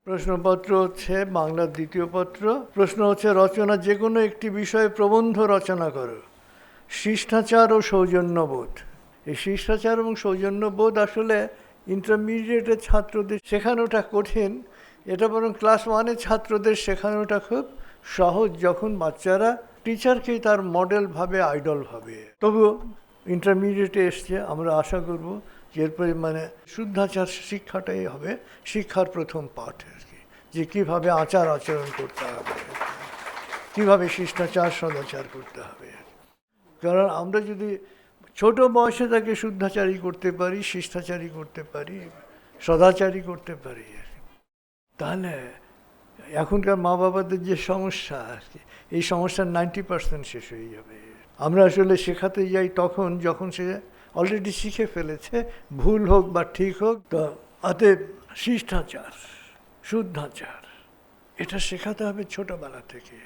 প্রশ্নপত্র হচ্ছে বাংলার দ্বিতীয় পত্র। প্রশ্ন হচ্ছে রচনা যে কোনো একটি বিষয়ে প্রবন্ধ রচনা করো। শিষ্টাচার ও সৌজন্যবোধ। এই শিষ্টাচার এবং সৌজন্যবোধ আসলে ইন্টারমিডিয়েটের ছাত্রদের শেখানোটা কঠিন, এটা বরং ক্লাস ওয়ানের ছাত্রদের শেখানোটা খুব সহজ, যখন বাচ্চারা টিচারকেই তার মডেল ভাবে, আইডল ভাবে। তবুও ইন্টারমিডিয়েটে এসছে, আমরা আশা করব যে এরপরে শুদ্ধাচার শিক্ষাটাই হবে শিক্ষার প্রথম পাঠ আর কি, যে কীভাবে আচার আচরণ করতে হবে, কীভাবে শিষ্টাচার সদাচার করতে হবে। কারণ আমরা যদি ছোট বয়সে তাকে শুদ্ধাচারী করতে পারি, শিষ্টাচারী করতে পারি, সদাচারী করতে পারি, তাহলে এখনকার মা বাবাদের যে সমস্যা আর কি, এই সমস্যার 90% শেষ হয়ে যাবে। আমরা আসলে শেখাতে যাই তখন যখন সে অলরেডি শিখে ফেলেছে, ভুল হোক বা ঠিক হোক। তো অতএব শিষ্টাচার, শুদ্ধাচার এটা শেখাতে হবে ছোটবেলা থেকে।